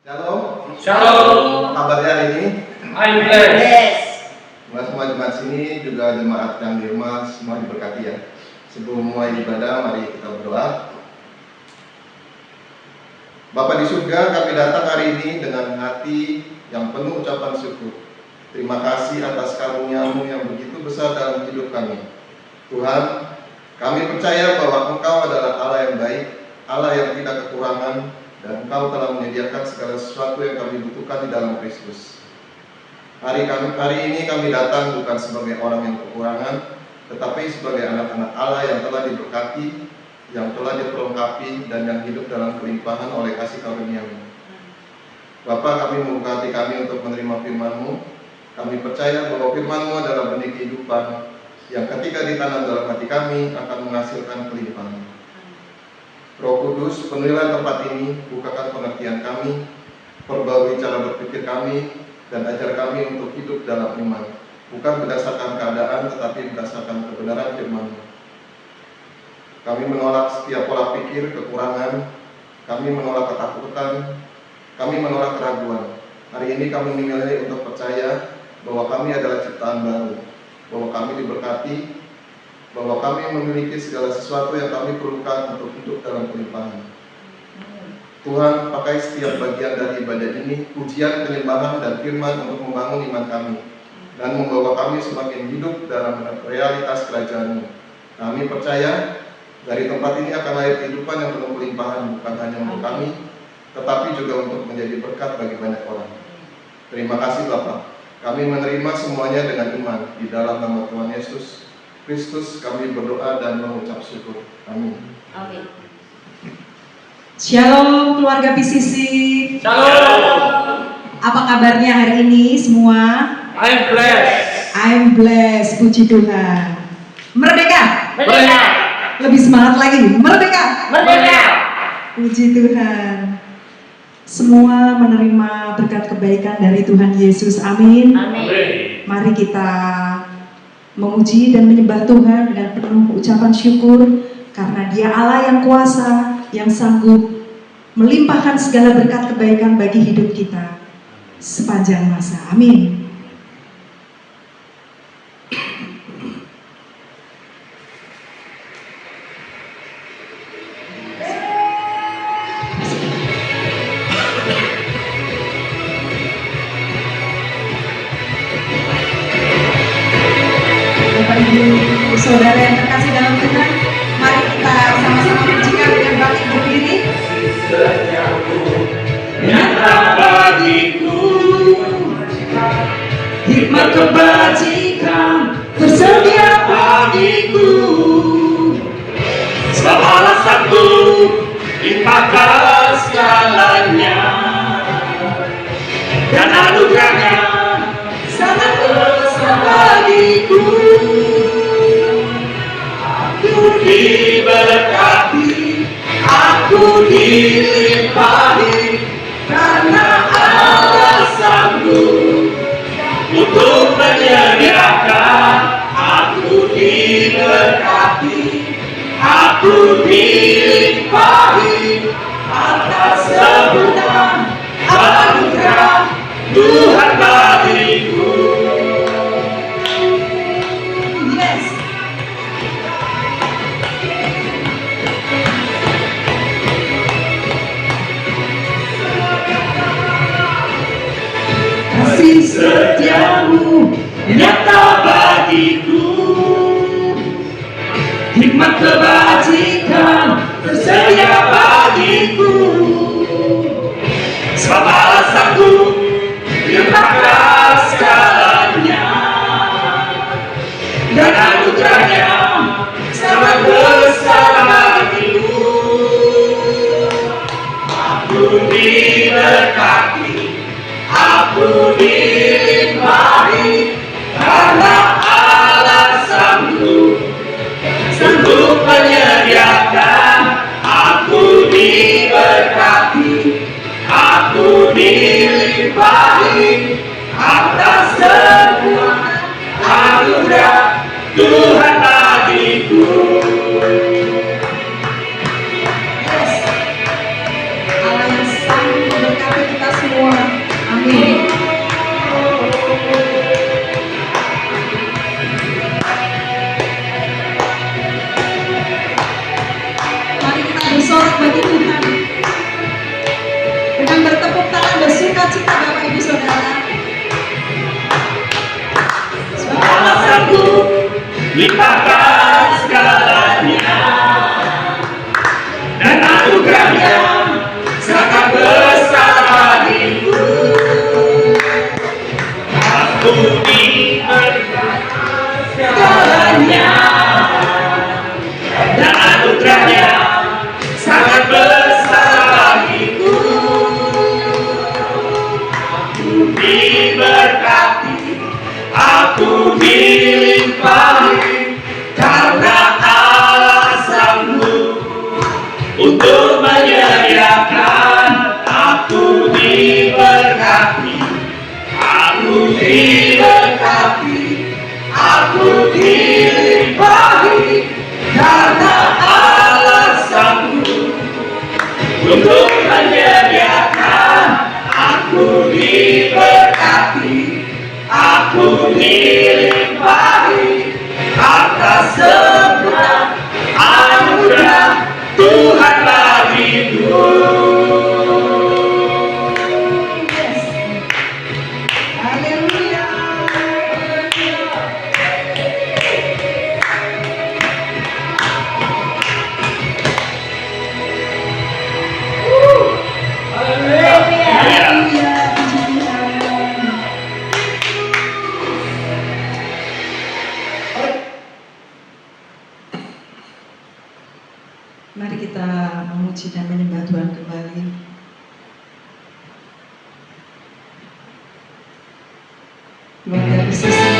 Shalom. Shalom. Kabarnya hari ini? I'm blessed. Semua jemaat sini juga jemaat yang di rumah semua diberkati ya. Sebelum mulai ibadah, mari kita berdoa. Bapa di surga, kami datang hari ini dengan hati yang penuh ucapan syukur. Terima kasih atas karunia-Mu yang begitu besar dalam hidup kami. Tuhan, kami percaya bahwa Engkau adalah Allah yang baik, Allah yang tidak kekurangan, dan Engkau telah menyediakan segala sesuatu yang kami butuhkan di dalam Kristus. Hari ini kami datang bukan sebagai orang yang kekurangan, tetapi sebagai anak-anak Allah yang telah diberkati, yang telah diperlengkapi, dan yang hidup dalam kelimpahan oleh kasih karunia-Mu. Bapa, kami memberkati kami untuk menerima firman-Mu. Kami percaya bahwa firman-Mu adalah benih kehidupan yang ketika ditanam dalam hati kami akan menghasilkan kelimpahan. Roh Kudus, penuhilah tempat ini, bukakan pengertian kami, perbaharui cara berpikir kami, dan ajar kami untuk hidup dalam iman, bukan berdasarkan keadaan, tetapi berdasarkan kebenaran firman-Mu. Kami menolak setiap pola pikir kekurangan, kami menolak ketakutan, kami menolak keraguan. Hari ini kami memilih untuk percaya bahwa kami adalah ciptaan baru, bahwa kami diberkati, bahwa kami memiliki segala sesuatu yang kami perlukan untuk hidup dalam kelimpahan. Tuhan, pakai setiap bagian dari ibadah ini, pujian, penyembahan, dan firman untuk membangun iman kami, dan membawa kami semakin hidup dalam realitas kerajaan-Mu. Kami percaya, dari tempat ini akan lahir kehidupan yang penuh kelimpahan, bukan hanya untuk kami, tetapi juga untuk menjadi berkat bagi banyak orang. Terima kasih Bapak. Kami menerima semuanya dengan iman, di dalam nama Tuhan Yesus Kristus kami berdoa dan mengucap syukur. Amin. Amin. Shalom keluarga PCC. Shalom. Apa kabarnya hari ini semua? I'm blessed. I'm blessed, puji Tuhan. Merdeka. Merdeka. Lebih semangat lagi. Merdeka. Merdeka. Puji Tuhan. Semua menerima berkat kebaikan dari Tuhan Yesus. Amin. Amin. Mari kita memuji dan menyembah Tuhan dengan penuh ucapan syukur karena Dia Allah yang kuasa, yang sanggup melimpahkan segala berkat kebaikan bagi hidup kita sepanjang masa. Amin. Saudara yang terkasih dalam Tuhan, mari kita sama-sama pujikan dengan bangkit berdiri. Nyata bagiku Hikmat kebajikan tersedia bagiku. sebab Allah sanggup limpahkan segalanya, dan anugerahnya Sangat besar bagiku. Aku diberkati, aku dilimpahi karena Allah sanggup untuk menyediakan. Aku diberkati, aku dilimpahi atas sebutan anugerah Tuhan bagiku. Yes. Kasih setiamu Nyata bagiku, hikmat kebajikan tersedia bagiku. sebab Allah sanggup limpahkan segalanya, dan anugerahnya sangat besar bagiku. Aku diberkati, aku dilimpahi karena Allah sanggup menyediakan. Mari kita bersorak bagi Tuhan dengan bertepuk tangan bersukacita Bapak Ibu Saudara. Allah sanggup limpahkan segalanya, dan anugerahnya sangat besar bagiku. Aku diberkati segalanya, dan anugerahnya sangat besar bagiku. Aku diberkati, aku dilimpahi, karena Allah sanggup untuk menyediakan. Aku diberkati, aku diberkati, aku dilimpahi, karena Allah sanggup untuk menyediakan. Aku diberkati, aku dilimpahi, atas sempurna anugerah Tuhan bagiku. Haleluya. Haleluya. Puji Tuhan. Mari kita memuji dan menyembah Tuhan kembali. Luar biasa sih.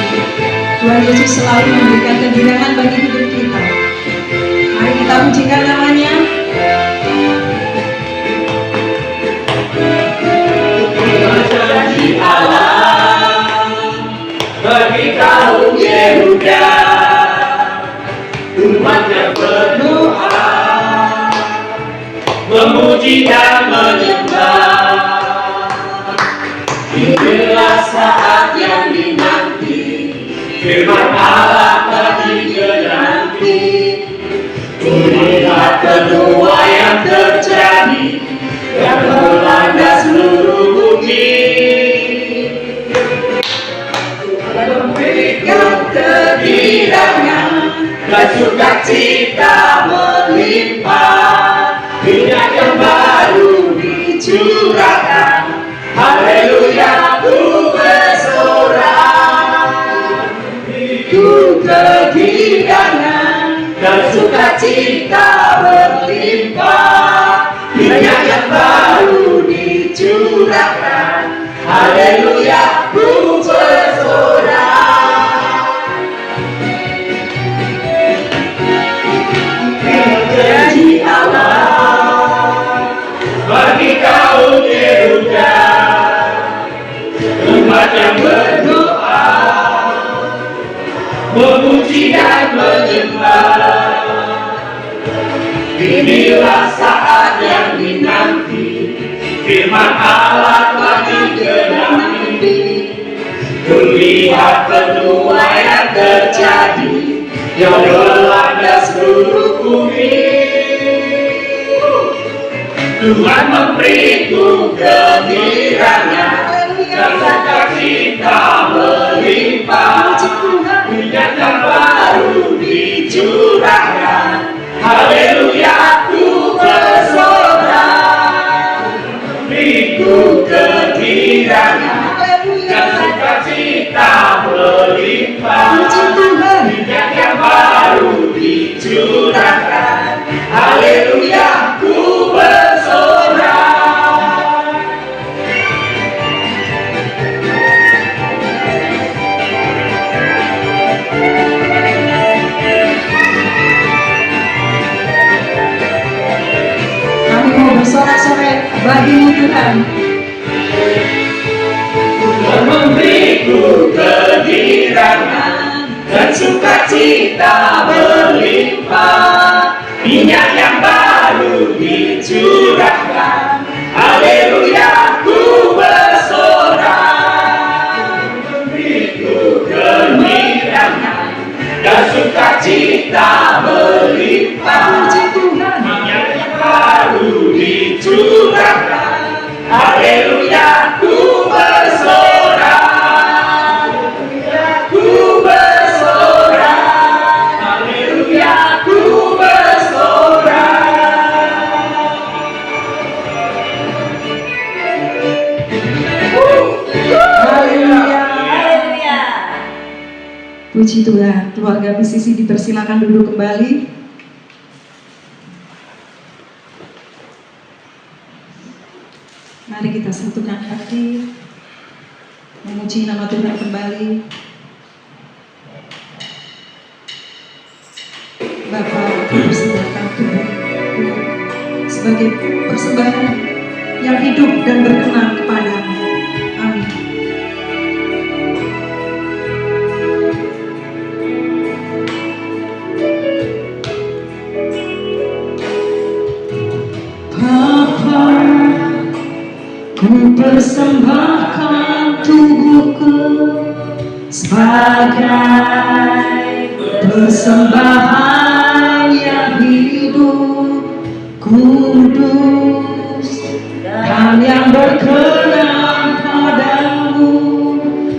Tuhan Yesus selalu memberikan kegirangan bagi hidup kita. Mari kita pujikan namanya. Janji Allah bagi kaum Yehuda, umat yang berdoa, memuji dan menyembah. Inilah saat yang dinanti, firman Allah tadi menanti. Lihat kedua yang terjadi, yang melanda seluruh bumi. Memberikan kehadirannya, dan sukacita melimpah. Minyak yang baru dicurahkan, haleluya, ku bersorak. Itu kegirangan dan sukacita berlimpah. Minyak yang baru dicurahkan, haleluya, ku bersorak. Janji Allah bagi kaum Yehuda, umat yang berdoa, memuji dan menyembah. Inilah saat yang dinanti, firman Allah telah digenapi. Kulihat kedua yang terjadi, yang melanda seluruh bumi. Tuhan memberiku kegirangan, dan sukacita melimpah. Minyak yang baru dicurahkan, haleluya, ku bersorak. Beriku kegirangan, dan sukacita melimpah. Minyak yang baru dicurahkan, haleluya, ku bersorak. Kami mau bersorak-sorai bagimu Tuhan. Tuhan memberiku kegirangan, dan sukacita berlimpah. Minyak yang baru dicurahkan, haleluya, ku bersorak. Puji Tuhan. Keluarga PCC dipersilakan duduk kembali. Mari kita satukan hati, memuji nama Tuhan kembali. Bapa, persembahkan tubuh sebagai persembahan yang hidup dan berkenan kepadamu. Amin. Bapa, ku persembahkan tubuhku sebagai persembahan yang hidup, kudus, dan yang berkenan padamu,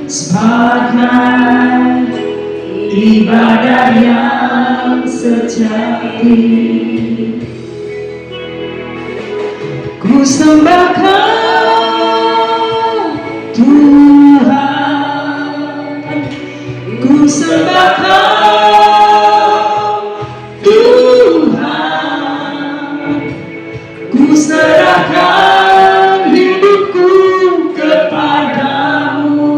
sebagai ibadah yang sejati. Ku sembahkan Tuhan, ku sembahkan Tuhan, ku serahkan hidupku kepadamu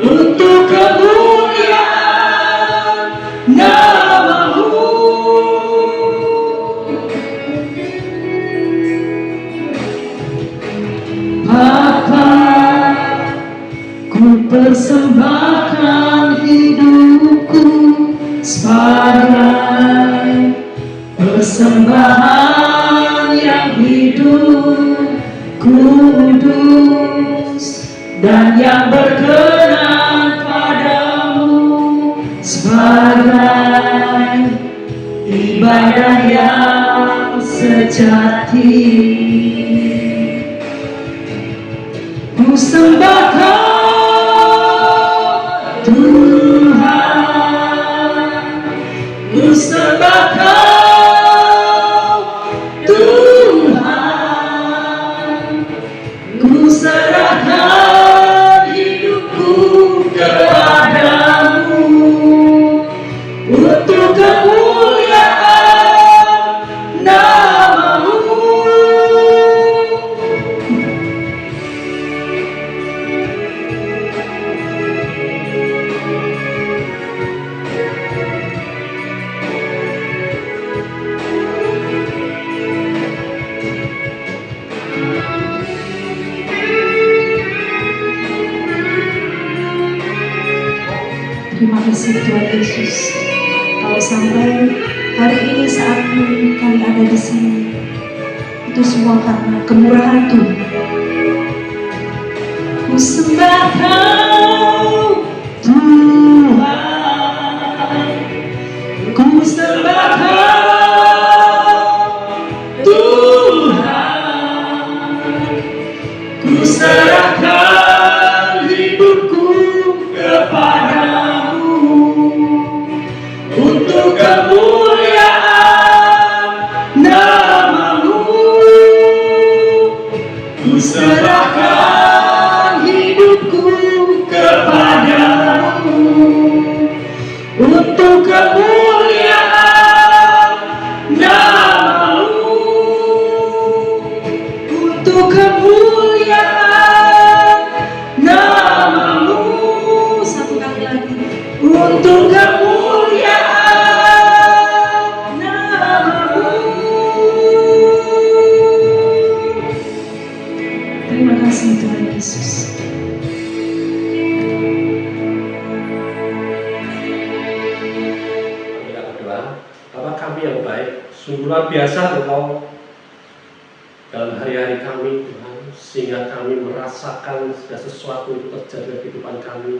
untuk kemuliaan nama-Mu. Bapa, ku persembahkan hidupku sebagai persembahan yang hidup, kudus, dan yang berkenan padamu, sebagai ibadah yang sejati. Ku sembahkan Tuhan, ku sembahkan Tuhan, ku serahkan hidupku kepadamu untuk kemuliaan nama-Mu. Terima kasih Tuhan Yesus. Kalau sampai hari ini saat ini kami ada di sini, itu semua karena kemurahan Tuhan. Ku sembahkan Tuhan, ku sembahkan Tuhan, ku serahkan hidupku kepadamu untuk kemuliaan nama-Mu. Ku serahkan hidupku kepadamu untuk kemuliaan nama-Mu, untuk kemuliaan nama-Mu. Satu kali lagi, untuk kemuliaan nama-Mu. Terima kasih Tuhan Yesus. Kita berdoa. Bapa kami yang baik, sungguh luar biasa Engkau dalam hari-hari kami Tuhan, sehingga kami merasakan segala sesuatu itu terjadi dalam kehidupan kami.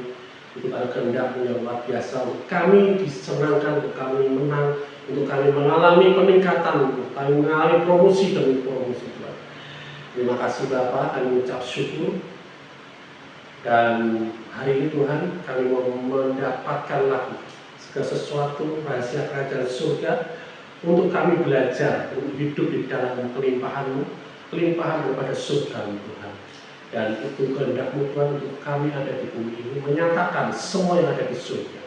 Itu ada kehendak-Mu yang luar biasa untuk kami disenangkan, untuk kami menang, untuk kami mengalami peningkatan, untuk kami mengalami promosi demi promosi Tuhan. Terima kasih Bapa, kami mengucap syukur. Dan hari ini Tuhan, kami mau mendapatkan lagi segala sesuatu rahasia kerajaan surga untuk kami belajar, untuk hidup di dalam kelimpahan-Mu, kelimpahan daripada surga Tuhan. Dan itu kehendak-Mu Tuhan untuk kami ada di bumi ini, menyatakan semua yang ada di surga.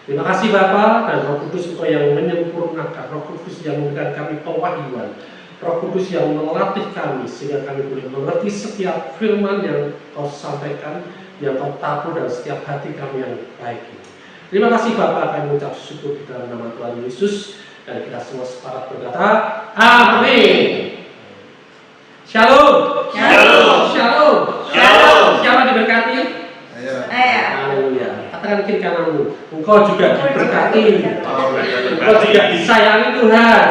Terima kasih Bapa dan Roh Kudus Engkau yang menyempurnakan, Roh Kudus yang memberikan kami pewahyuan, Roh Kudus yang melatih kami sehingga kami boleh mengerti setiap firman yang Kau sampaikan, yang Kau tabuh dalam setiap hati kami yang baik ini. Terima kasih Bapa, kami mengucap syukur di dalam nama Tuhan Yesus, dan kita semua sepakat berkata, Amin. Shalom. Shalom. Shalom. Shalom. Siapa diberkati? Saya. Haleluya. Katakan kiri kananmu, engkau juga diberkati. Engkau juga disayangi Tuhan.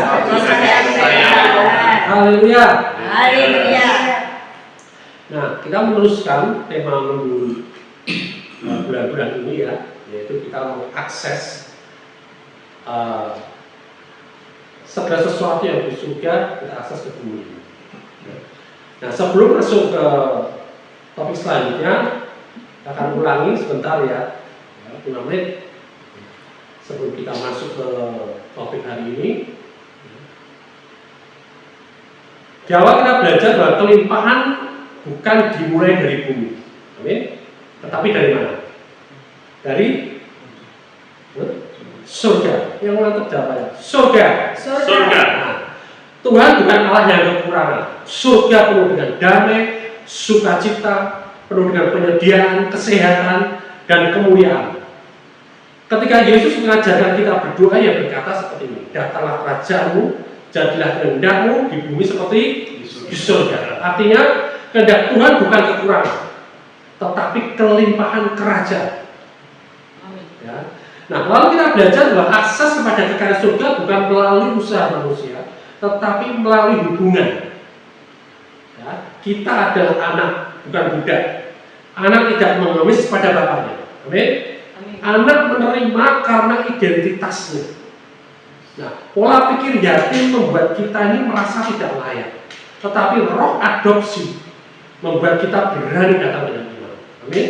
Haleluya. Haleluya. Nah, kita meneruskan tema minggu bulan-bulan ini ya, yaitu kita mengakses segala sesuatu yang di surga, kita akses ke bumi. Nah, sebelum masuk ke topik selanjutnya, kita akan ulangi sebentar ya, 5 menit sebelum kita masuk ke topik hari ini. Di awal kita belajar bahwa kelimpahan bukan dimulai dari bumi, amin. Tetapi dari mana? Dari surga. Yang mantap jawabannya, surga. Surga. Nah, Tuhan bukan Allah yang kekurangan. Surga penuh dengan damai, sukacita, penuh dengan penyediaan, kesehatan, dan kemuliaan. Ketika Yesus mengajarkan kita berdoa, yang berkata seperti ini, datanglah kerajaan-Mu, jadilah kehendak-Mu di bumi seperti di surga. Artinya, kehendak Tuhan bukan kekurangan, tetapi kelimpahan kerajaan. Ya. Nah, lalu kita belajar bahwa akses kepada kekayaan surga bukan melalui usaha manusia, tetapi melalui hubungan. Ya, kita adalah anak, bukan budak. Anak tidak mengemis pada bapaknya. Amin. Anak menerima karena identitasnya. Nah, pola pikir yatim membuat kita ini merasa tidak layak. Tetapi roh adopsi membuat kita berani datang dengan iman. Amin.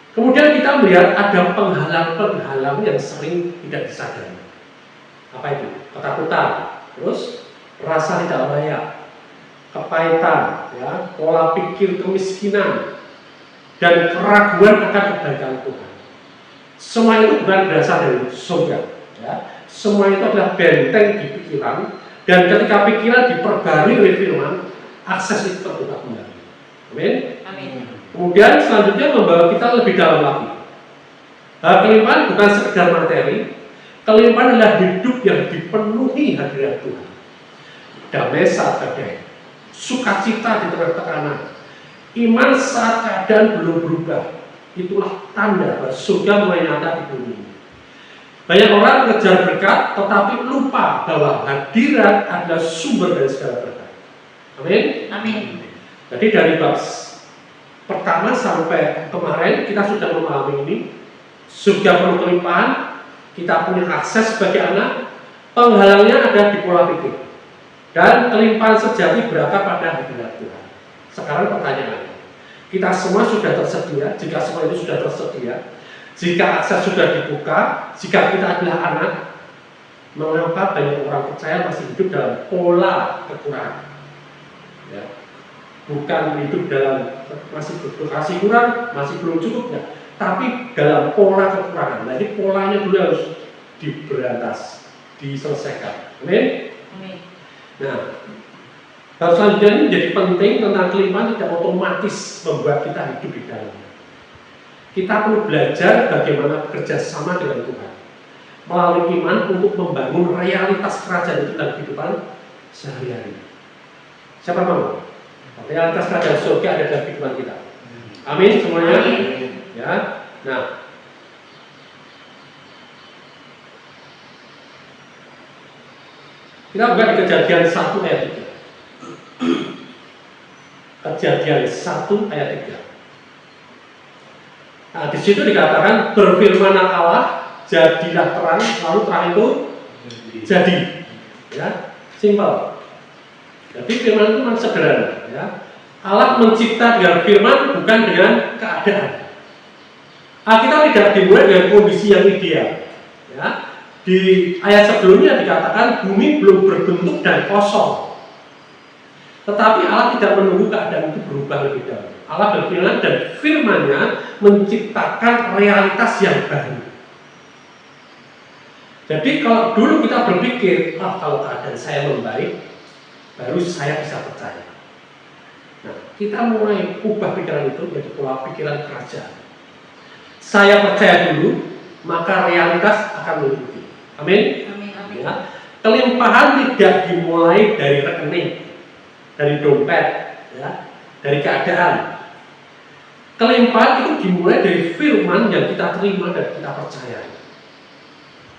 Kemudian kita melihat ada penghalang-penghalang yang sering tidak disadari. Apa itu? Ketakutan, terus rasa tidak layak, kepahitan, ya, pola pikir kemiskinan, dan keraguan akan kebaikan Tuhan. Semua itu bukan berasal dari surga. Ya. Semua itu adalah benteng di pikiran, dan ketika pikiran diperbarui oleh firman, akses itu terbuka kembali. Amin. Kemudian selanjutnya membawa kita lebih dalam lagi. Kelimpahan bukan sekedar materi, kelimpahan adalah hidup yang dipenuhi hadirat Tuhan. Damai saat badai, sukacita di tengah tekanan, iman saat keadaan belum berubah. Itulah tanda bahwa surga mulai nyata di bumi. Banyak orang mengejar berkat, tetapi lupa bahwa hadirat adalah sumber dari segala berkat. Amin. Jadi dari bab pertama sampai kemarin kita sudah memahami ini. Surga penuh kelimpahan, kita punya akses sebagai anak. Penghalangnya ada di pola pikir. Dan kelimpahan sejati berada pada hadirat Tuhan. Sekarang pertanyaannya, kita semua sudah tersedia? Jika semua itu sudah tersedia, jika akses sudah dibuka, jika kita adalah anak, mengapa banyak orang percaya masih hidup dalam pola kekurangan? Ya. Bukan hidup dalam masih kurang, masih belum cukup, ya. Tapi dalam pola kekurangan. Nah, ini polanya dulu harus diberantas, diselesaikan. Amin. Nah, hal selanjutnya ini menjadi penting tentang kelimpahan tidak otomatis membuat kita hidup di dalamnya. Kita perlu belajar bagaimana bekerja sama dengan Tuhan melalui iman untuk membangun realitas kerajaan itu dalam kehidupan sehari-hari. Siapa mau? Realitas kerajaan surga ada dalam kehidupan kita. Amin semuanya. Ya. Nah, kita buka di Kejadian 1 ayat 3. Kejadian 1 ayat 3. Nah, di situ dikatakan berfirmanlah Allah, jadilah terang, lalu terang itu jadi. Ya, simpel. Jadi firman itu memang sederhana, ya. Allah mencipta dengan firman, bukan dengan keadaan. Alkitab tidak dimulai dengan kondisi yang ideal. Ya. Di ayat sebelumnya dikatakan bumi belum berbentuk dan kosong. Tetapi Allah tidak menunggu keadaan itu berubah lebih dahulu. Allah berfirman dan firman-Nya menciptakan realitas yang baru. Jadi kalau dulu kita berpikir, kalau keadaan saya membaik, baru saya bisa percaya. Nah, kita mulai ubah pikiran itu menjadi pola pikiran kerajaan. Saya percaya dulu, maka realitas akan mengikuti. Amin. Amin. Ya. Kelimpahan tidak dimulai dari rekening, dari dompet, ya, dari keadaan. Kelimpahan itu dimulai dari firman yang kita terima dan kita percaya.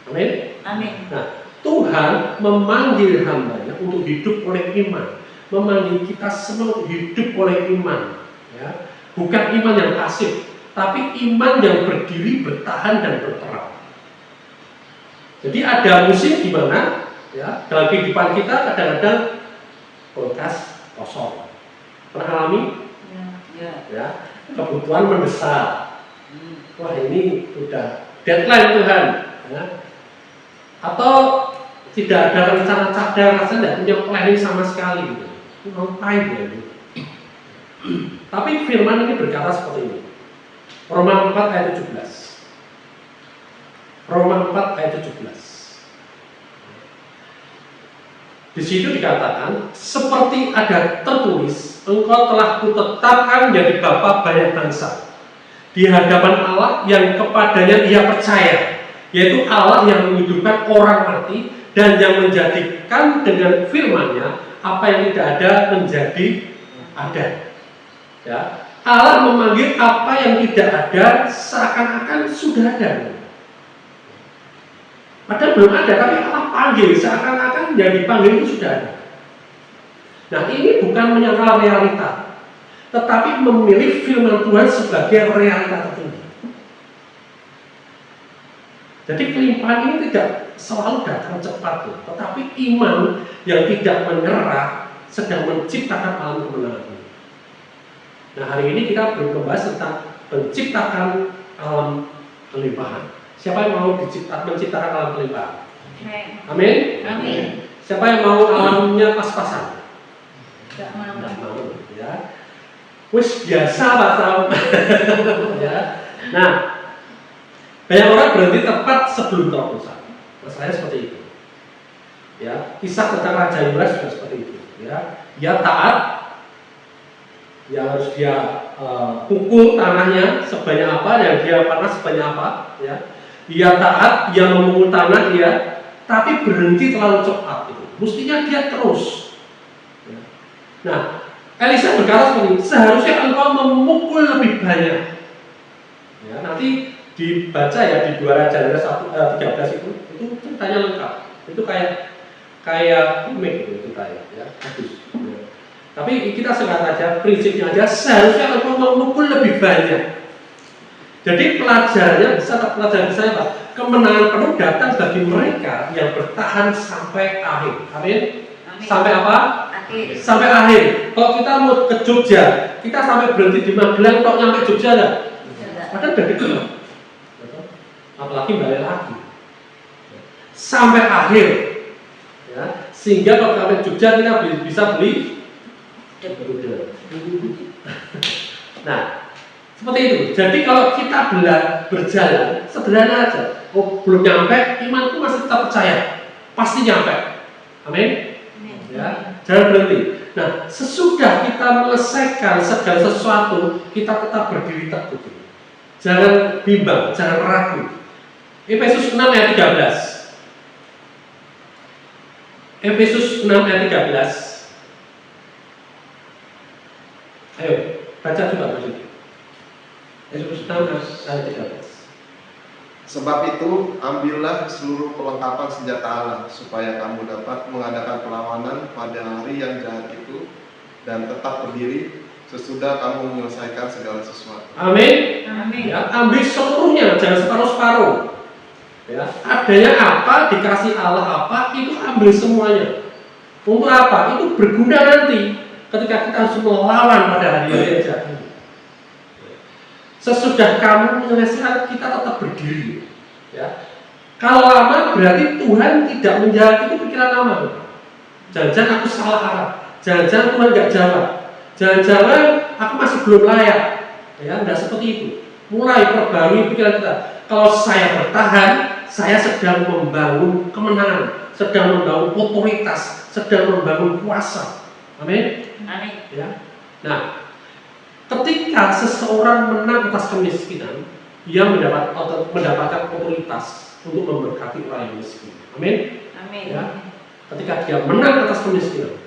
Amin. Amin. Nah, Tuhan memanggil hamba-Nya untuk hidup oleh iman, memanggil kita semua untuk hidup oleh iman, ya. Bukan iman yang pasif, tapi iman yang berdiri, bertahan dan berperang. Jadi ada musim di mana, ya, dalam kehidupan kita kadang-kadang kulkas kosong. Pernah alami? Ya. Ya, kebutuhan mendesak. Wah, ini udah deadline Tuhan, ya. Atau tidak ada rencana cadang, rasanya tidak punya planning sama sekali gitu. Ngapain ya ini? Tapi firman ini berkata seperti ini. Roma 4 ayat 17. Roma 4 ayat 17. Di situ dikatakan, seperti ada tertulis, engkau telah kutetapkan menjadi bapa banyak bangsa di hadapan Allah yang kepadanya ia percaya, yaitu Allah yang menghidupkan orang mati dan yang menjadikan dengan firman-Nya apa yang tidak ada menjadi ada. Ya, Allah memanggil apa yang tidak ada seakan-akan sudah ada. Padahal belum ada, tapi Allah panggil seakan-akan yang dipanggil itu sudah ada. Nah, ini bukan menyangkal realita, tetapi memilih firman Tuhan sebagai realita tertinggi. Jadi kelimpahan ini tidak selalu datang cepat, tetapi iman yang tidak menyerah sedang menciptakan alam kemenangan. Nah, hari ini kita membahas tentang menciptakan alam kelimpahan. Siapa yang mau menciptakan alam kelimpahan? Amin. Amin. Siapa yang mau alamnya pas-pasan? Enggak mau. Tidak mau, ya. Wis biasa Pak Sam. Ya. Nah, banyak orang berhenti tepat sebelum terobosan. Masalahnya seperti itu. Ya, kisah tentang Raja Yoas juga seperti itu. Ya, dia taat, yang harus dia pukul tanahnya sebanyak apa, yang dia panas sebanyak apa. Ya, dia taat, dia memukul tanah dia, tapi berhenti terlalu cepat. Itu. Mestinya dia terus. Ya. Nah, Elisa berkata seperti ini, seharusnya engkau memukul lebih banyak. Ya, nanti dibaca ya di 2 Raja 13 itu ceritanya lengkap. Itu kayak komik itu ceritanya, ya, bagus. Ya. Tapi kita singkat aja, prinsipnya aja seharusnya engkau memukul lebih banyak. Jadi pelajarannya pelajaran saya Pak, kemenangan penuh datang bagi mereka yang bertahan sampai akhir. Amin. Sampai apa? Akhir. Sampai akhir. Kalau kita mau ke Jogja, kita sampai berhenti di Magelang, kok nyampe Jogja enggak? Padahal udah gitu loh. Apalagi balik lagi. Sampai akhir. Ya, sehingga kalau sampai Jogja kita bisa beli kuda. Nah, seperti itu. Jadi kalau kita berjalan sederhana aja. Oh, belum nyampe, imanku masih tetap percaya. Pasti nyampe. Amin. Ya, jangan berhenti. Nah, sesudah kita menyelesaikan segala sesuatu, kita tetap berdiri teguh. Jangan bimbang, jangan ragu. Efesus 6 ayat 13. Efesus 6 ayat 13. Ayo, baca juga maksudnya. Efesus 6 ayat 13. Sebab itu, ambillah seluruh perlengkapan senjata Allah, supaya kamu dapat mengadakan perlawanan pada hari yang jahat itu, dan tetap berdiri sesudah kamu menyelesaikan segala sesuatu. Amin. Amin. Ya, ambil seluruhnya, jangan separuh-separuh. Ya, adanya apa, dikasih Allah apa, itu ambil semuanya. Untuk apa? Itu berguna nanti ketika kita harus melawan pada hari-hari yang jahat ini. Sesudah kamu menyelesaikan, kita tetap berdiri. Ya. Kalau lama berarti Tuhan tidak menjawab itu pikiran lama. Jangan-jangan aku salah arah. Jangan-jangan Tuhan nggak jawab. Jangan-jangan aku masih belum layak. Ya, nggak seperti itu. Mulai perbarui pikiran kita. Kalau saya bertahan, saya sedang membangun kemenangan, sedang membangun otoritas, sedang membangun kuasa. Amin. Amin. Ya. Nah, ketika seseorang menang atas kemiskinan, dia mendapatkan otoritas untuk memberkati orang yang miskin. Amin. Amin. Ya. Ketika dia menang atas kemiskinan,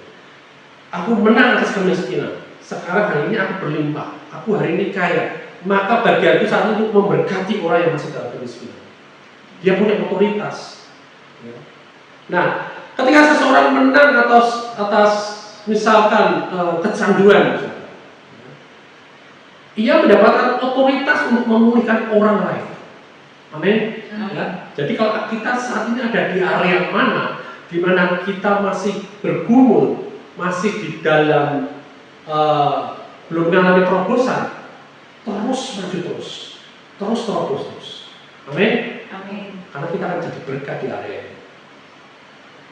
aku menang atas kemiskinan. Sekarang hari ini aku berlimpah, aku hari ini kaya. Maka bagianku saat itu untuk memberkati orang yang masih dalam kemiskinan. Dia punya otoritas. Ya. Nah, ketika seseorang menang atas misalkan kecanduan, misalkan, ia mendapatkan otoritas untuk memulihkan orang lain. Amin. Ya. Jadi kalau kita saat ini ada di area mana, di mana kita masih bergumul, masih di dalam belum mengalami terobosan, terus maju terus terus. Amin. Amin. Karena kita akan jadi berkat di area ini.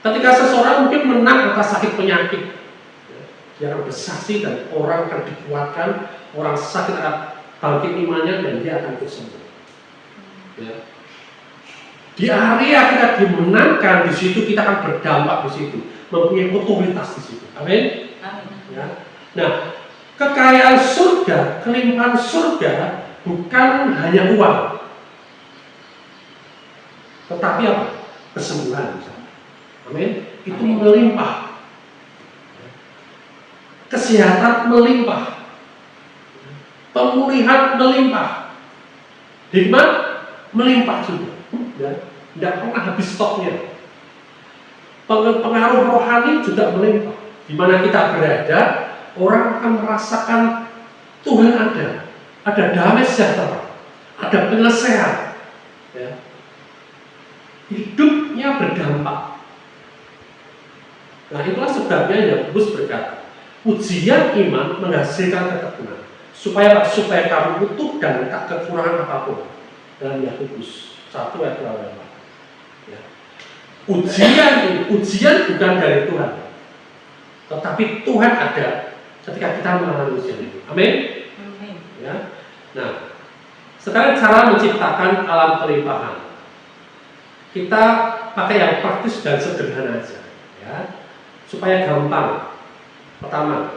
Ketika seseorang mungkin menang atas sakit penyakit, dia akan bersaksi dan orang akan dikuatkan, orang sakit akan bangkit imannya dan dia akan sembuh. Ya. Di area kita dimenangkan, di situ kita akan berdampak di situ, mempunyai otoritas di situ. Amin. Amin. Ya. Nah, kekayaan surga, kelimpahan surga bukan hanya uang, tetapi apa? Kesembuhan. Amin. Itu Amin. melimpah. Kesehatan melimpah. Pemulihan melimpah. Hikmat melimpah juga. Ya. Tidak pernah habis stoknya. Pengaruh rohani juga melimpah. Di mana kita berada, orang akan merasakan Tuhan ada damai sejahtera, ada penyelesaian. Ya. Hidupnya berdampak. Nah, itulah sebabnya Yakobus berkata, ujian iman menghasilkan ketekunan, supaya kamu utuh dan tak kekurangan apapun. Dalam Yakobus 1 ayat 8. Ya. Ujian bukan dari Tuhan, tetapi Tuhan ada ketika kita mengalami ujian itu. Amin. Amin. Ya. Nah, sekarang cara menciptakan alam kelimpahan. Kita pakai yang praktis dan sederhana aja, ya, supaya gampang. Pertama,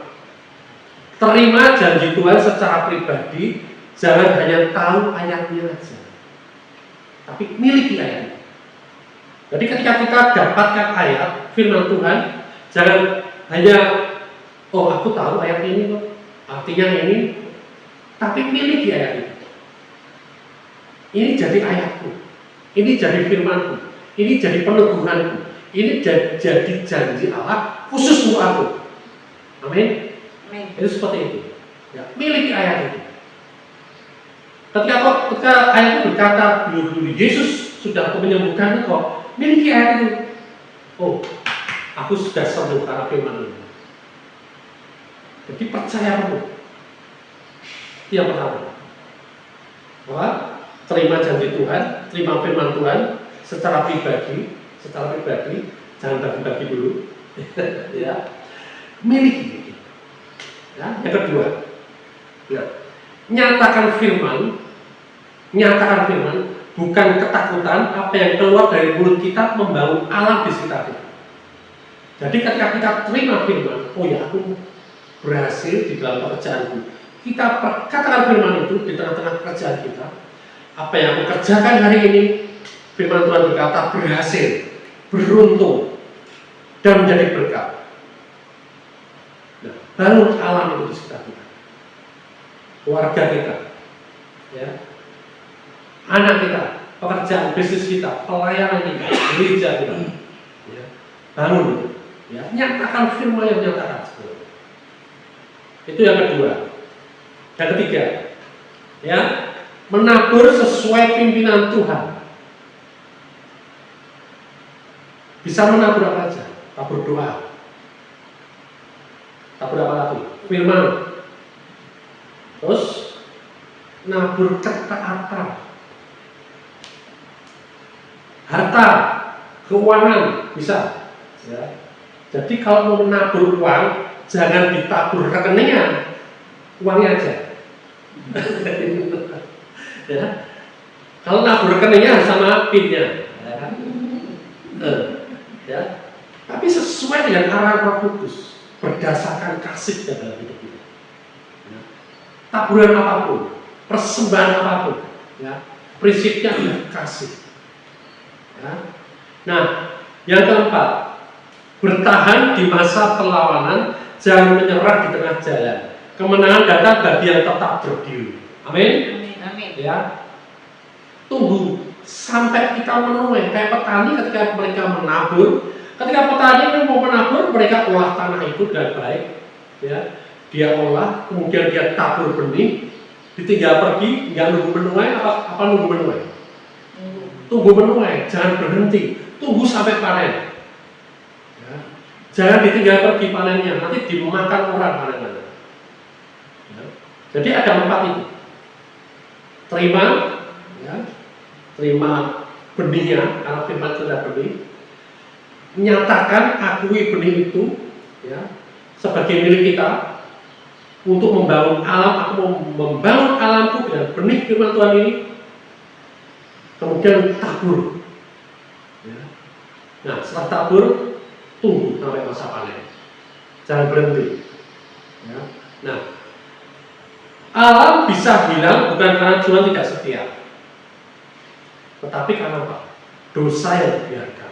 terima janji Tuhan secara pribadi, jangan hanya tahu ayatnya aja, tapi miliki ayatnya. Jadi ketika kita dapatkan ayat firman Tuhan, jangan hanya aku tahu ayat ini kok, artinya ini, tapi miliki ayat itu. Ini jadi ayatku. Ini jadi firmanku, ini jadi peneguhanku, ini jadi janji Allah khusus untuk aku. Amin. Amin. Itu seperti itu. Ya, miliki ayat itu. Ketika ayat itu berkata dulu Yesus sudah menyembuhkan kok, miliki ayat itu. Oh, aku sudah sembuh karena firman ini. Jadi percaya penuh. Itu yang pertama. Bahwa terima janji Tuhan, terima firman Tuhan secara pribadi, jangan bagi-bagi dulu. Ya. Miliki. Ya, yang kedua, ya, nyatakan firman bukan ketakutan apa yang keluar dari mulut kita membangun alam di sekitar kita. Jadi ketika kita terima firman, oh ya aku berhasil di dalam pekerjaanku. Kita katakan firman itu di tengah-tengah pekerjaan kita. Apa yang aku kerjakan hari ini, firman Tuhan berkata berhasil, beruntung, dan menjadi berkat. Nah, bangun alam itu di sekitar kita, keluarga kita, ya, anak kita, pekerjaan bisnis kita, pelayanan kita, gereja kita, ya, bangun itu, ya, nyatakan firman yang nyatakan. Itu yang kedua. Yang ketiga, ya, menabur sesuai pimpinan Tuhan. Bisa menabur apa aja? Tabur doa. Tabur apa lagi? Firman. Terus nabur ketaatan. Harta, keuangan bisa. Ya. Jadi kalau mau menabur uang, jangan ditabur rekeningnya, uangnya aja. Ya. Kalau nabur rekeningnya sama pinnya, ya kan? Ya. Tapi sesuai dengan arahan Roh Kudus, berdasarkan kasih dalam hidup kita. Ya. Taburan apapun, persembahan apapun, ya, prinsipnya adalah kasih. Ya. Nah, yang keempat, bertahan di masa perlawanan, jangan menyerah di tengah jalan. Kemenangan datang bagi yang tetap berdiri. Amin. Amin. Ya, tunggu sampai kita menuai. Kayak petani ketika mereka menabur, ketika petani mau menabur, mereka olah tanah itu dengan baik. Ya, dia olah, kemudian dia tabur benih, ditinggal pergi, nggak nunggu menuai, apa nunggu menuai? Tunggu menuai, jangan berhenti, tunggu sampai panen. Ya. Jangan ditinggal pergi panennya, nanti dimakan orang panen-panen. Ya. Jadi ada 4 itu. Terima, ya, terima benihnya, karena firman sudah benih. Nyatakan, akui benih itu, ya, sebagai milik kita untuk membangun alam. Aku mau membangun alamku dengan benih firman Tuhan ini. Kemudian tabur. Ya. Nah, setelah tabur, tunggu sampai masa panen. Jangan berhenti. Ya. Nah, alam bisa hilang bukan karena Tuhan tidak setia, tetapi karena apa? Dosa yang dibiarkan.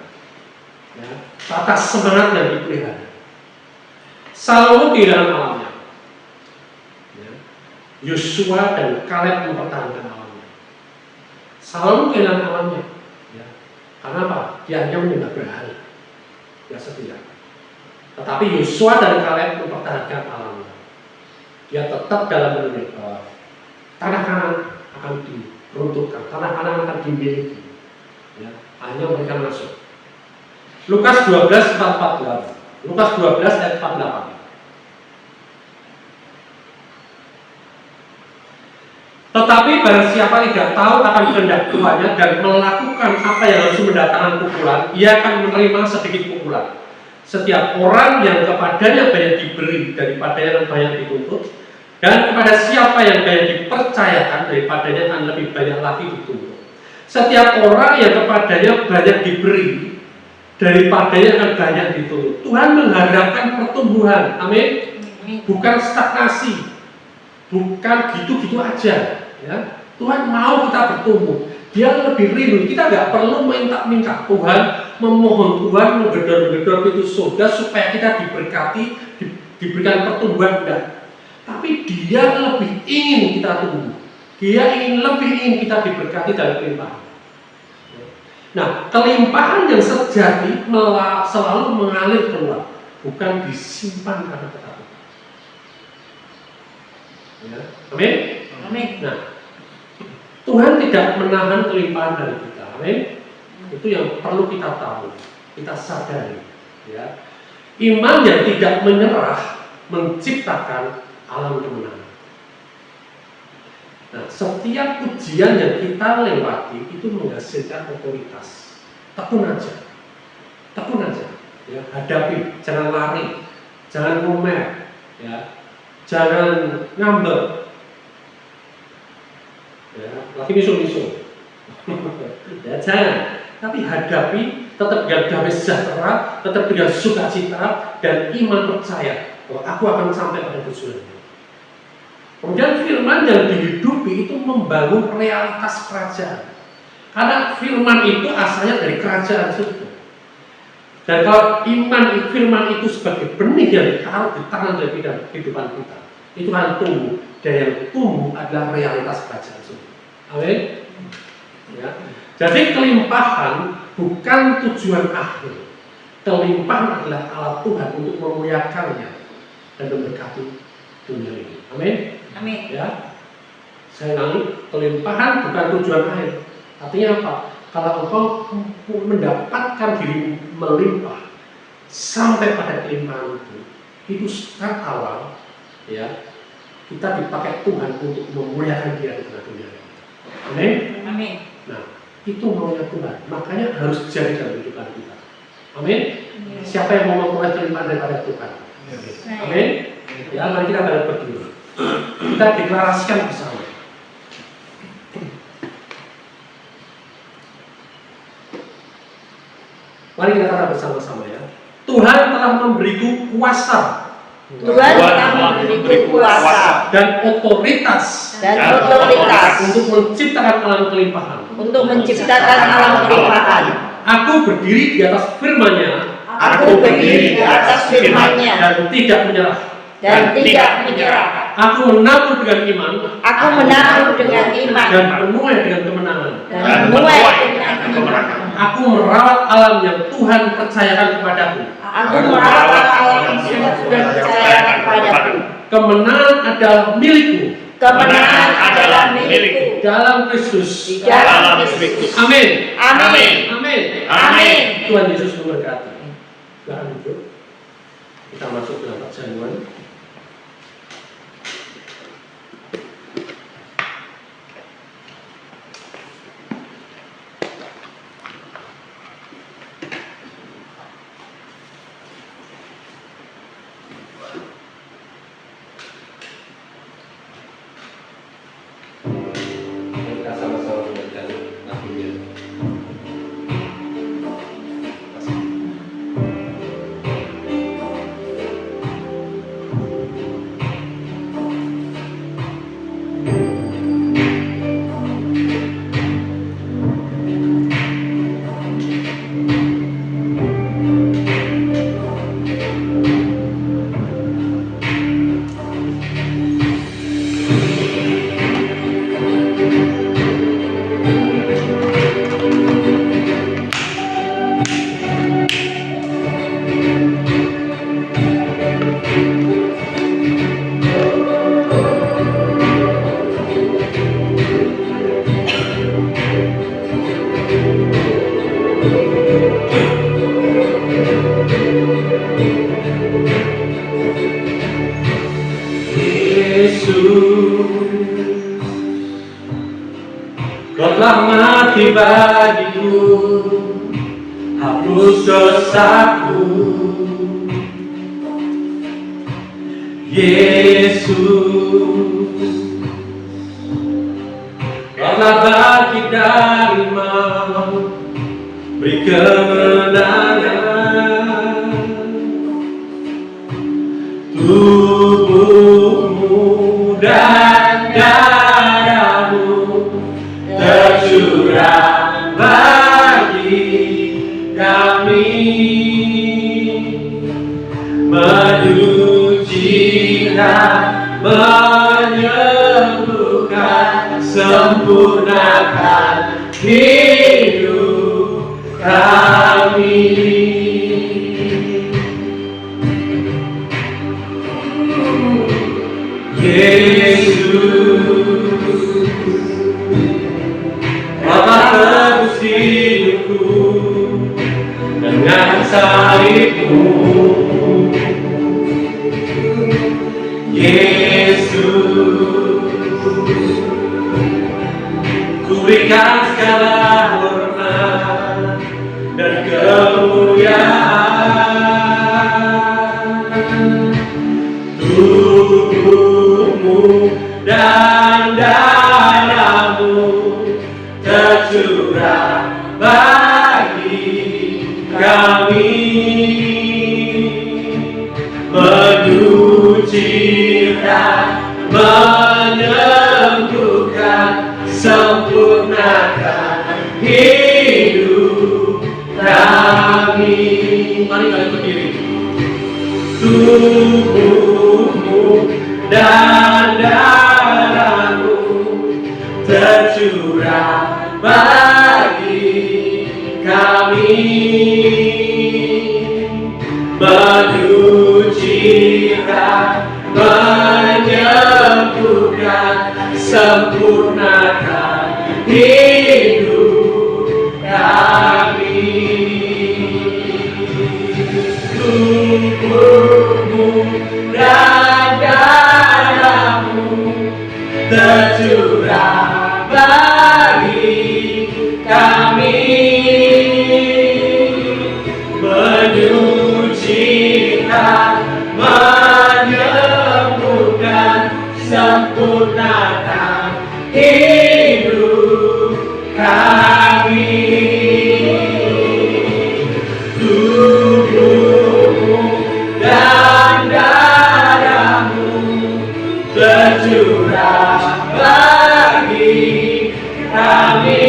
Ya. Tata semangat yang dipelihara. Salomo kehilangan alamnya. Ya. Yosua dan Kaleb mempertahankan alamnya. Salomo kehilangan alamnya. Ya. Karena apa? Dia hanya menyembah berhala. Dia setia. Tetapi Yosua dan Kaleb mempertahankan alamnya. Dia tetap dalam menurut tanah Kanan akan diruntuhkan, tanah Kanan akan dimiliki. Ya, hanya mereka masuk. Lukas 12 ayat 48. Lukas 12 ayat 48. Tetapi barang siapa tidak tahu akan kehendak Tuhannya dan melakukan apa yang harus mendatangkan pukulan, ia akan menerima sedikit pukulan. Setiap orang yang kepadanya banyak diberi daripada yang banyak dituntut, dan kepada siapa yang banyak dipercayakan daripadanya akan lebih banyak lagi dituntut. Setiap orang yang kepadanya banyak diberi daripadanya akan banyak dituntut. Tuhan mengharapkan pertumbuhan, amin. Bukan stagnasi, bukan gitu-gitu aja. Ya. Tuhan mau kita bertumbuh. Dia lebih rindu. Kita nggak perlu minta Tuhan, memohon Tuhan menggedor-gedor pintu surga supaya kita diberkati, diberikan pertumbuhan. Enggak. Tapi dia lebih ingin kita tumbuh. Dia lebih ingin kita diberkati dari kelimpahan. Nah, kelimpahan yang sejati selalu mengalir keluar, bukan disimpan karena ketakutan. Ya. Amin. Amin. Nah, Tuhan tidak menahan kelimpahan dari kita. Amin. Itu yang perlu kita tahu, kita sadari. Ya. Iman yang tidak menyerah menciptakan alam kemenangan. Nah, setiap ujian yang kita lewati itu menghasilkan otoritas. Tekun aja, ya, hadapi, jangan lari, jangan ngomel, ya, jangan ngambek, ya, lagi misu-misu, ya, jangan. Tapi hadapi, tetap dengan damai sejahtera, tetap dengan sukacita dan iman percaya bahwa aku akan sampai pada tujuan. Kemudian firman yang dihidupi itu membangun realitas kerajaan. Karena firman itu asalnya dari kerajaan surga. Dan kalau firman itu sebagai benih yang ditaruh di tangan dari kehidupan kita, itu akan tumbuh. Dan yang tumbuh adalah realitas kerajaan surga. Amin. Ya. Jadi kelimpahan bukan tujuan akhir. Kelimpahan adalah alat Tuhan untuk memuliakannya dan memberkati dunia ini. Amin. Amin. Ya, saya ulangi, kelimpahan bukan tujuan akhir. Artinya apa? Kalau engkau mendapatkan diri melimpah sampai pada kelimpahan itu start awal, ya, kita dipakai Tuhan untuk memuliakan Dia di tengah dunia. Amin. Amin. Nah, itu maunya Tuhan. Makanya harus jadi dalam kehidupan kita. Amin. Siapa yang mau memperoleh kelimpahan daripada Tuhan? Amin. Ya, mari kita balik berdiri. Kita deklarasikan bersama. Mari kita katakan bersama-sama ya. Tuhan telah memberiku kuasa. Tuhan telah memberiku kuasa Dan otoritas untuk menciptakan alam kelimpahan. untuk menciptakan alam kelimpahan. Aku berdiri di atas firman-Nya. Aku berdiri di atas firman-Nya Dan tidak menyerah. dan tidak menyerah. Aku menabur dengan iman. Aku menabur dengan iman Dan menuai dengan kemenangan. dan menuai dengan kemenangan. Aku merawat alam yang Tuhan percayakan kepadaku. Aku merawat alam yang sudah dipercayakan kepadaku. Kemenangan adalah milikku. Kemenangan adalah milikku Dalam Kristus. di dalam Kristus. Amin. Amin. Amin. Amin. Tuhan Yesus memberkati. Silakan duduk. Kita masuk dalam perjamuan. Kita sama-sama mendengarkan lagunya. Kau telah mati bagiku, hapus dosaku. Yesus, Kau telah bangkit dari maut, beri kemenangan. Tubuhmu dan darahmu tercurah bagi kami, menyuci dan menyembuhkan, sempurnakan hidup kami. Yesus, Bapa tebus hidupku dengan salibmu. Yesus, ku berikan segala hormat dan kemuliaan. Tubuhmu dan darahmu tercurah bagi kami, menyuci dan menyembuhkan, sempurnakan hidup kami. Mari kalian berdiri. Tubuhmu dan darahmu tercurah bagi kami, menyuci dan menyembuhkan, sempurnakan hidup kami. Tubuhmu dan darahmu tercurah bagi kami, tercurah bagi kami,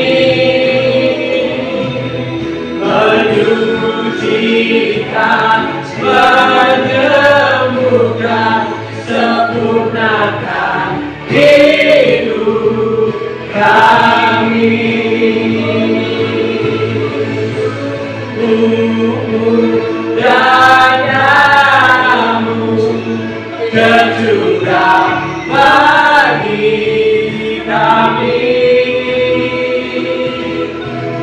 menyucikan, menyembuhkan, sempurnakan hidup kami. Dayamu tercurah bagi kami,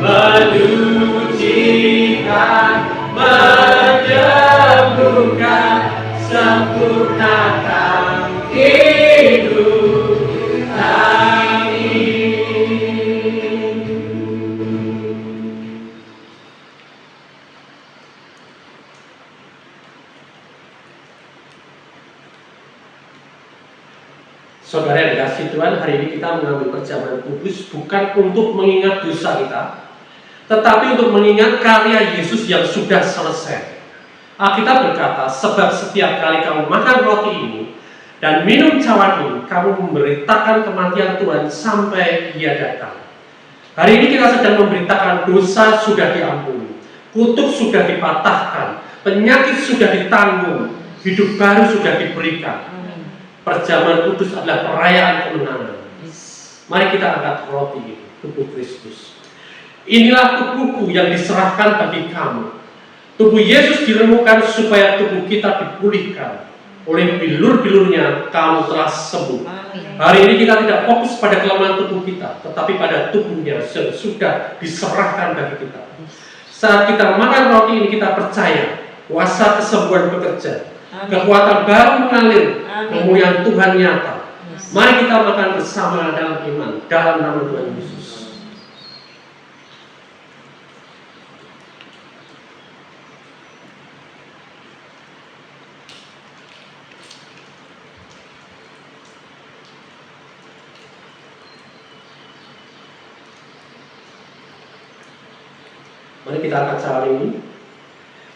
menyucikan, menyembuhkan, sempurnakan hidup kami. Saudara yang dikasihi Tuhan, hari ini kita mengambil perjamuan kudus bukan untuk mengingat dosa kita, tetapi untuk mengingat karya Yesus yang sudah selesai. Alkitab berkata, sebab setiap kali kamu makan roti ini dan minum cawan ini, kamu memberitakan kematian Tuhan sampai Ia datang. Hari ini kita sedang memberitakan dosa sudah diampuni, kutuk sudah dipatahkan, penyakit sudah ditanggung, hidup baru sudah diberikan. Perjamuan kudus adalah perayaan kemenangan. Mari kita angkat roti itu, tubuh Kristus. Inilah tubuhku yang diserahkan bagi kamu. Tubuh Yesus diremukkan supaya tubuh kita dipulihkan. Oleh bilur-bilurnya kamu telah sembuh. Hari ini kita tidak fokus pada kelemahan tubuh kita, tetapi pada tubuhnya yang sudah diserahkan bagi kita. Saat kita makan roti ini, kita percaya kuasa kesembuhan bekerja. Kekuatan baru mengalir, pemulihan Tuhan nyata. Mari kita makan bersama dalam iman, dalam nama Tuhan Yesus. Mari kita angkat cawan ini.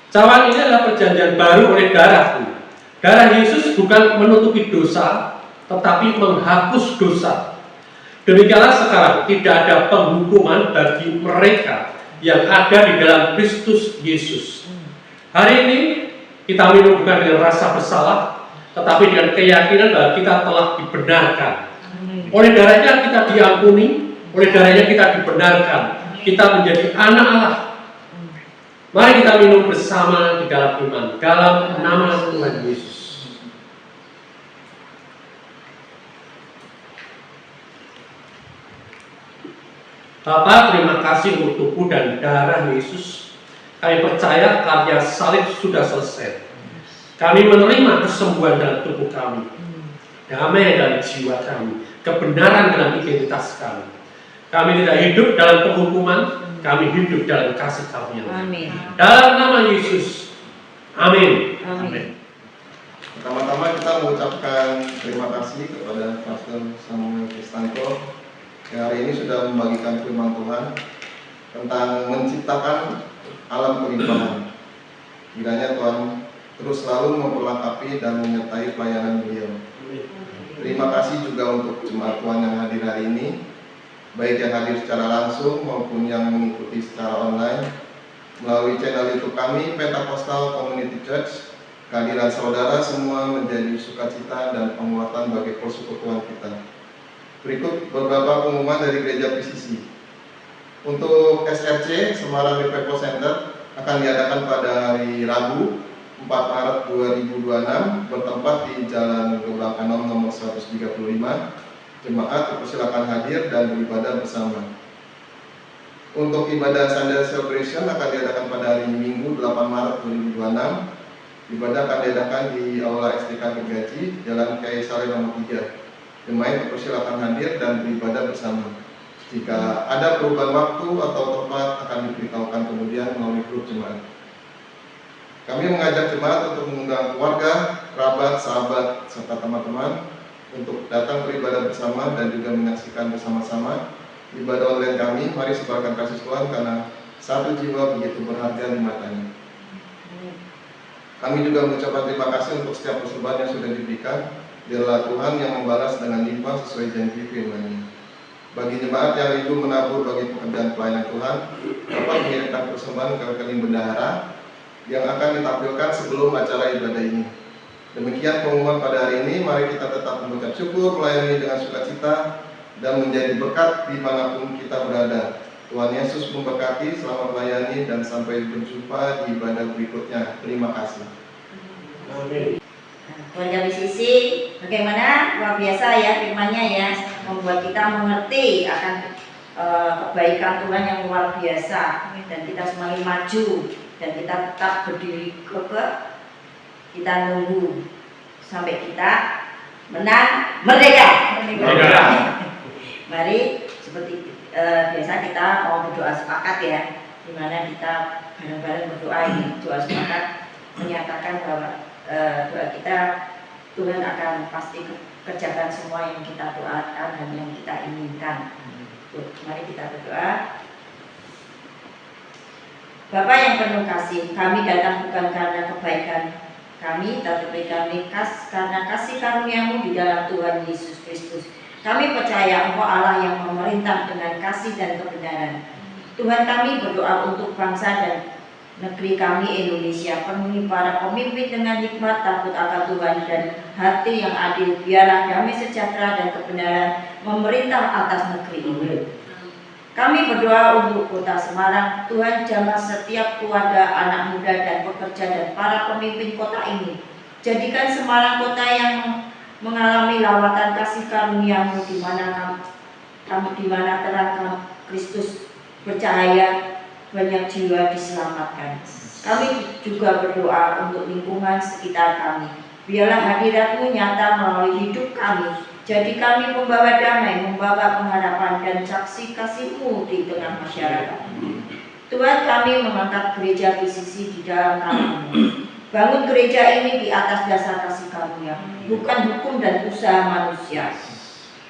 Cawan ini adalah perjanjian baru oleh darahku. Darah Yesus bukan menutupi dosa, tetapi menghapus dosa. Demikianlah sekarang tidak ada penghukuman bagi mereka yang ada di dalam Kristus Yesus. Hari ini kita minum bukan dengan rasa bersalah, tetapi dengan keyakinan bahwa kita telah dibenarkan. Oleh darahnya kita diampuni, oleh darahnya kita dibenarkan. Kita menjadi anak Allah. Mari kita minum bersama di dalam iman, dalam nama Tuhan Yesus. Bapa, terima kasih untuk tubuh dan darah Yesus. Kami percaya karya salib sudah selesai. Kami menerima kesembuhan dalam tubuh kami, damai dalam jiwa kami, kebenaran dalam identitas kami. Kami tidak hidup dalam penghukuman, kami hidup dalam kasih karunia. Amin. Dalam nama Yesus. Amin. Amin. Pertama-tama kita mengucapkan terima kasih kepada Pastor Samuel Kristanto yang hari ini sudah membagikan firman Tuhan tentang menciptakan alam kelimpahan. Kiranya Tuhan terus selalu memperlengkapi dan menyertai pelayanan beliau. Terima kasih juga untuk jemaat Tuhan yang hadir hari ini, baik yang hadir secara langsung maupun yang mengikuti secara online melalui channel YouTube kami, Pentecostal Community Church. Kehadiran saudara semua menjadi sukacita dan penguatan bagi persekutuan kita. Berikut beberapa pengumuman dari Gereja PCC. Untuk SRC Semarang Revival Center akan diadakan pada hari Rabu 4 Maret 2026 bertempat di Jalan Gebang Anom nomor 135. Jemaat dipersilakan hadir dan beribadah bersama. Untuk ibadah Sunday Celebration akan diadakan pada hari Minggu 8 Maret 2026. Ibadah akan diadakan di Aula SDK Gergaji, Jalan Kiai Saleh nomor 3. Jemaat dipersilakan hadir dan beribadah bersama. Jika ada perubahan waktu atau tempat akan diberitahukan kemudian melalui grup jemaat. Kami mengajak jemaat untuk mengundang keluarga, kerabat, sahabat, serta teman-teman untuk datang beribadah bersama dan juga menyaksikan bersama-sama ibadah online kami. Mari sebarkan kasih Tuhan karena satu jiwa begitu berharga di matanya. Kami juga mengucapkan terima kasih untuk setiap persembahan yang sudah diberikan. Biarlah Tuhan yang membalas dengan limpah sesuai janji firman-Nya. Bagi jemaat yang rindu menabur bagi pekerjaan pelayanan Tuhan, dapat mengirimkan persembahan ke rekening bendahara yang akan ditampilkan sebelum acara ibadah ini. Demikian pengumuman pada hari ini. Mari kita tetap mengucap syukur, melayani dengan sukacita, dan menjadi berkat dimanapun kita berada. Tuhan Yesus memberkati, selamat melayani, dan sampai berjumpa di ibadah berikutnya. Terima kasih. Amin. Keluarga BCC, bagaimana? Luar biasa ya firman-Nya ya, membuat kita mengerti akan kebaikan Tuhan yang luar biasa, dan kita semakin maju, dan kita tetap berdiri kokoh. Kita nunggu sampai kita menang merdeka. Mari seperti biasa kita mau berdoa sepakat ya, dimana kita bareng-bareng berdoa ini, doa sepakat menyatakan bahwa doa kita Tuhan akan pasti kerjakan semua yang kita doakan dan yang kita inginkan. Mari kita berdoa. Bapa yang penuh kasih, kami datang bukan karena kebaikan kami, tetapi kami karena kasih karunia-Mu di dalam Tuhan Yesus Kristus. Kami percaya Engkau Allah yang memerintah dengan kasih dan kebenaran. Tuhan, kami berdoa untuk bangsa dan negeri kami Indonesia. Penuhi para pemimpin dengan hikmat, takut akan Tuhan, dan hati yang adil. Biarlah damai sejahtera dan kebenaran memerintah atas negeri ini. Kami berdoa untuk kota Semarang. Tuhan, jamah setiap keluarga, anak muda dan pekerja dan para pemimpin kota ini. Jadikan Semarang kota yang mengalami lawatan kasih karunia-Mu, di mana terang Kristus bercahaya, banyak jiwa diselamatkan. Kami juga berdoa untuk lingkungan sekitar kami. Biarlah hadirat-Mu nyata melalui hidup kami. Jadi kami membawa damai, membawa pengharapan dan saksi kasih-Mu di tengah masyarakat. Tuhan, kami mengangkat gereja BCC di dalam tangan-Mu. Bangun gereja ini di atas dasar kasih karunia, bukan hukum dan usaha manusia.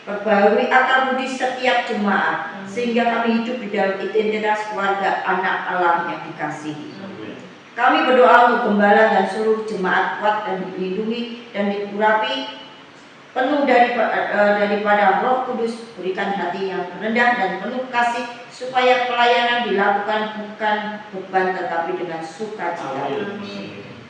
Perbarui akal budi setiap jemaat, sehingga kami hidup di dalam identitas keluarga anak Allah yang dikasihi. Kami berdoa untuk gembala dan seluruh jemaat kuat dan dilindungi dan diurapi penuh daripada Roh Kudus. Berikan hati yang rendah dan penuh kasih, supaya pelayanan dilakukan bukan beban tetapi dengan sukacita.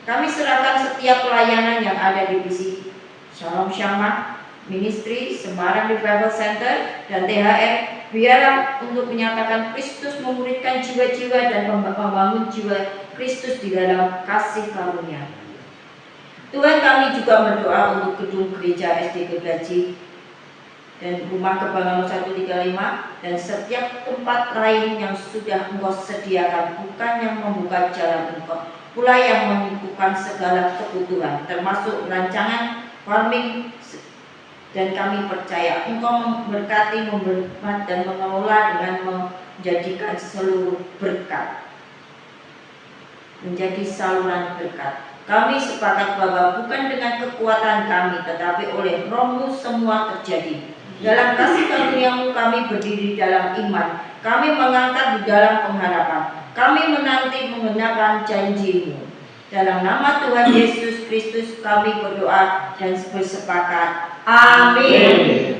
Kami serahkan setiap pelayanan yang ada di BCC Shalom Syamah, Ministry, Semarang Revival Center, dan THR. Biarlah untuk menyatakan Kristus, memuridkan jiwa-jiwa dan membangun jiwa Kristus di dalam kasih karunia. Tuhan, kami juga berdoa untuk gedung gereja SD Gergaji dan rumah Kebanggaan 135 dan setiap tempat lain yang sudah Engkau sediakan, bukan yang membuka jalan Engkau, pula yang menyembuhkan segala kebutuhan, termasuk rancangan farming. Dan kami percaya Engkau memberkati, memberkati dan mengelola dengan menjadikan seluruh berkat menjadi saluran berkat. Kami sepakat bahwa bukan dengan kekuatan kami, tetapi oleh Roh-Mu semua terjadi. Dalam kasih karunia-Mu kami berdiri dalam iman. Kami mengangkat di dalam pengharapan. Kami menanti mengenakan janji-Mu. Dalam nama Tuhan Yesus Kristus kami berdoa dan bersepakat. Amin.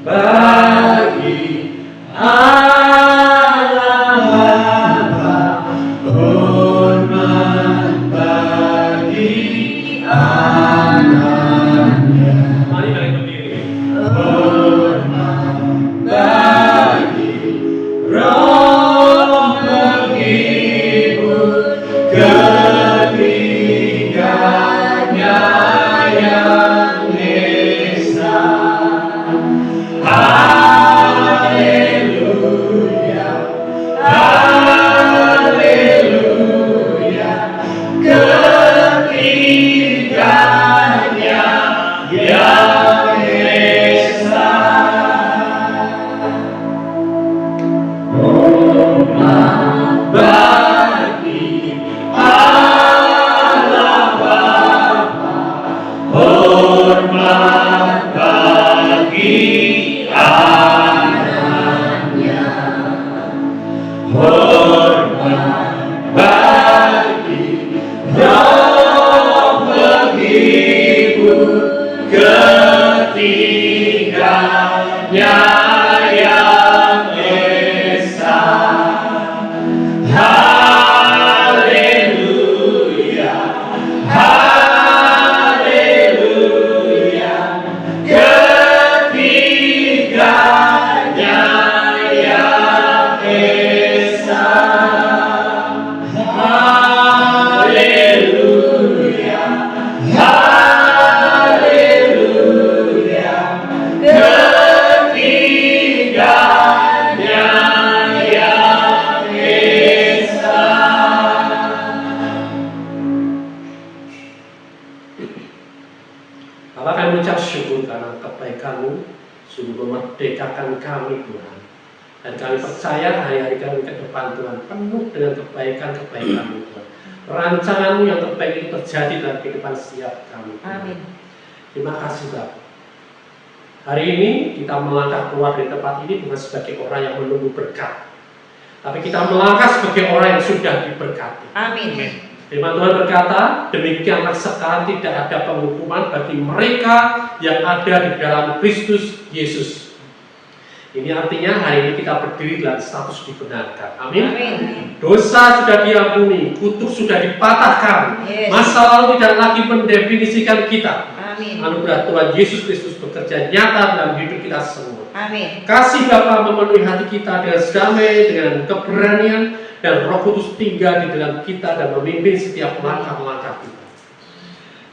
Bagi Allah Bapa, hormat bagi anaknya, Mari kalian berdiri. hormat bagi Roh menghibur ketiganya yang esa. Haleluya, ketiganya yang esa. Haleluya, haleluya, ketiganya yang esa. Haleluya, haleluya, ketiganya yang esa. Bapa, kami mengucap syukur karena kebaikan-Mu sungguh memerdekakan kami Tuhan. Dan kami percaya hari-hari kami ke depan Tuhan penuh dengan kebaikan-kebaikan-Mu Tuhan. Rancangan-Mu yang terbaik itu terjadi dalam kehidupan setiap kami Tuhan. Amin. Terima kasih Bapak. Hari ini kita melangkah keluar dari tempat ini bukan sebagai orang yang menunggu berkat, tapi kita melangkah sebagai orang yang sudah diberkati. Amin. Firman Tuhan berkata, demikianlah sekarang tidak ada penghukuman bagi mereka yang ada di dalam Kristus Yesus. Ini artinya hari ini kita berdiri dalam status dibenarkan. Amin. Amin. Dosa sudah diampuni, kutuk sudah dipatahkan. Yes. Masa lalu tidak lagi mendefinisikan kita. Amin. Anugerah Tuhan Yesus Kristus bekerja nyata dalam hidup kita semua. Amin. Kasih Bapa memenuhi hati kita dengan damai, dengan keberanian, dan Roh Kudus tinggal di dalam kita dan memimpin setiap langkah-langkah kita.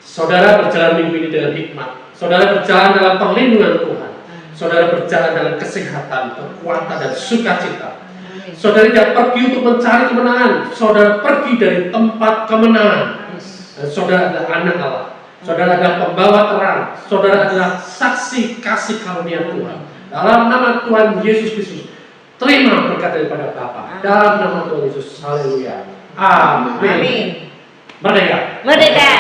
Saudara berjalan minggu ini dengan hikmat. Saudara berjalan dalam perlindungan Tuhan. Saudara berjalan dalam kesehatan, kekuatan, dan sukacita. Saudara tidak pergi untuk mencari kemenangan. Saudara pergi dari tempat kemenangan. Dan saudara adalah anak Allah. Saudara adalah pembawa terang. Saudara adalah saksi kasih karunia Tuhan. Dalam nama Tuhan Yesus Kristus, terima berkat daripada Bapa. Dalam nama Tuhan Yesus, haleluya. Amin. Amin. Merdeka. Merdeka.